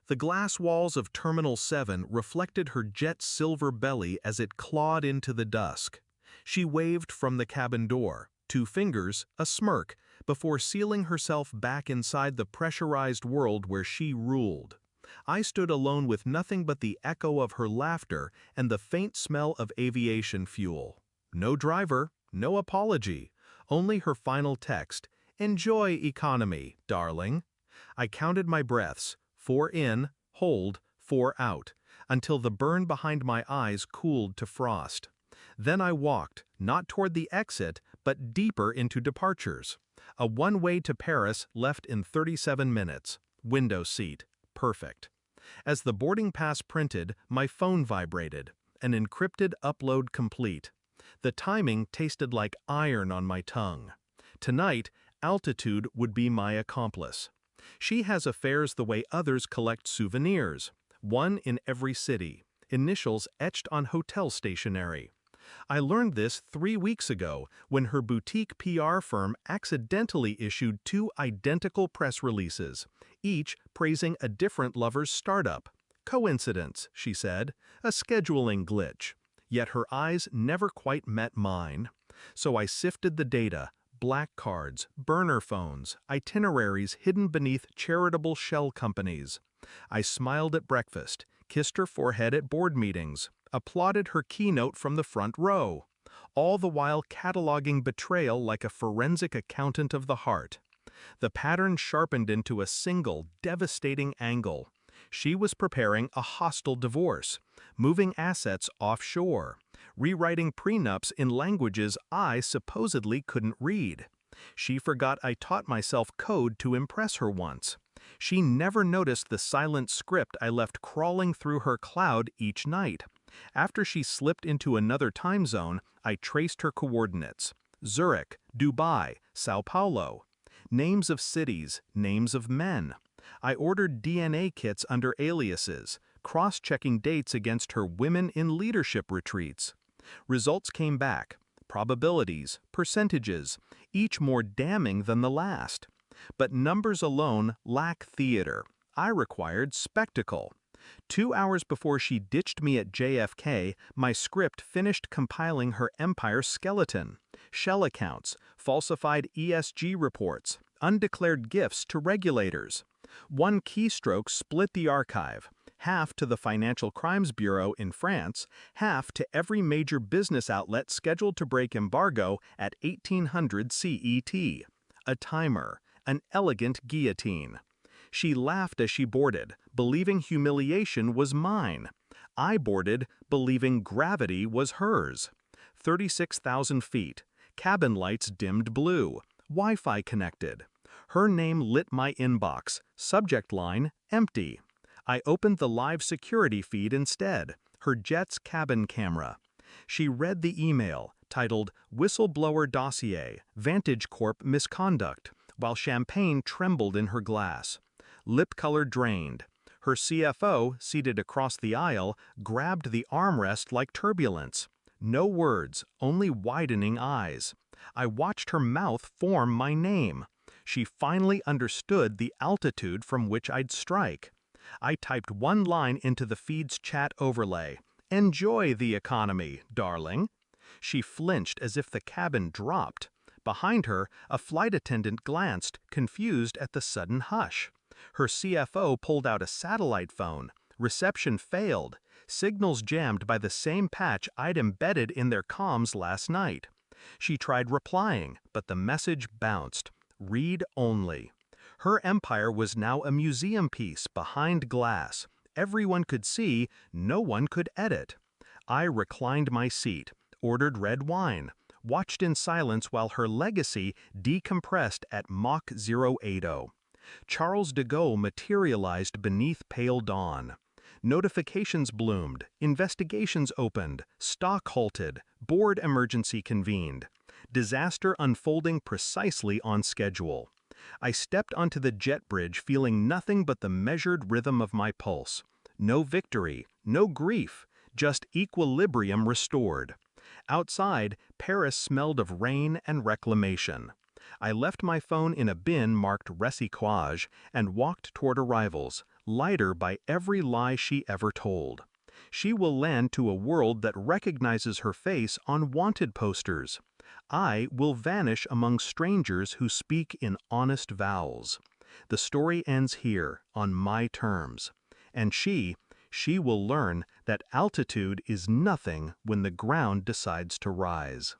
The glass walls of Terminal 7 reflected her jet silver belly as it clawed into the dusk. She waved from the cabin door, 2 fingers, a smirk, before sealing herself back inside the pressurized world where she ruled. I stood alone with nothing but the echo of her laughter and the faint smell of aviation fuel. No driver, no apology, only her final text, "Enjoy economy, darling." I counted my breaths, 4 in, hold, 4 out, until the burn behind my eyes cooled to frost. Then I walked, not toward the exit, but deeper into departures. A one-way to Paris left in 37 minutes. Window seat. Perfect. As the boarding pass printed, my phone vibrated. An encrypted upload complete. The timing tasted like iron on my tongue. Tonight, altitude would be my accomplice. She has affairs the way others collect souvenirs. One in every city. Initials etched on hotel stationery. I learned this 3 weeks ago when her boutique PR firm accidentally issued 2 identical press releases, each praising a different lover's startup. Coincidence, she said, a scheduling glitch. Yet her eyes never quite met mine. So I sifted the data, black cards, burner phones, itineraries hidden beneath charitable shell companies. I smiled at breakfast, kissed her forehead at board meetings, applauded her keynote from the front row, all the while cataloging betrayal like a forensic accountant of the heart. The pattern sharpened into a single, devastating angle. She was preparing a hostile divorce, moving assets offshore, rewriting prenups in languages I supposedly couldn't read. She forgot I taught myself code to impress her once. She never noticed the silent script I left crawling through her cloud each night. After she slipped into another time zone, I traced her coordinates. Zurich, Dubai, Sao Paulo. Names of cities, names of men. I ordered DNA kits under aliases, cross-checking dates against her women in leadership retreats. Results came back. Probabilities, percentages, each more damning than the last. But numbers alone lack theater. I required spectacle. 2 hours before she ditched me at JFK, my script finished compiling her empire skeleton. Shell accounts, falsified ESG reports, undeclared gifts to regulators. One keystroke split the archive, half to the Financial Crimes Bureau in France, half to every major business outlet scheduled to break embargo at 1800 CET. A timer, an elegant guillotine. She laughed as she boarded, believing humiliation was mine. I boarded, believing gravity was hers. 36,000 feet, cabin lights dimmed blue, Wi-Fi connected. Her name lit my inbox, subject line, empty. I opened the live security feed instead, her jet's cabin camera. She read the email, titled Whistleblower Dossier, Vantage Corp Misconduct, while champagne trembled in her glass. Lip color drained. Her CFO, seated across the aisle, grabbed the armrest like turbulence. No words, only widening eyes. I watched her mouth form my name. She finally understood the altitude from which I'd strike. I typed one line into the feed's chat overlay. "Enjoy the economy, darling." She flinched as if the cabin dropped. Behind her, a flight attendant glanced, confused at the sudden hush. Her CFO pulled out a satellite phone. Reception failed. Signals jammed by the same patch I'd embedded in their comms last night. She tried replying, but the message bounced. Read only. Her empire was now a museum piece behind glass. Everyone could see, no one could edit. I reclined my seat, ordered red wine, watched in silence while her legacy decompressed at Mach 080. Charles de Gaulle materialized beneath pale dawn. Notifications bloomed, investigations opened, stock halted, board emergency convened. Disaster unfolding precisely on schedule. I stepped onto the jet bridge feeling nothing but the measured rhythm of my pulse. No victory, no grief, just equilibrium restored. Outside, Paris smelled of rain and reclamation. I left my phone in a bin marked recyclage and walked toward arrivals, lighter by every lie she ever told. She will land to a world that recognizes her face on wanted posters. I will vanish among strangers who speak in honest vowels. The story ends here, on my terms. And she will learn that altitude is nothing when the ground decides to rise.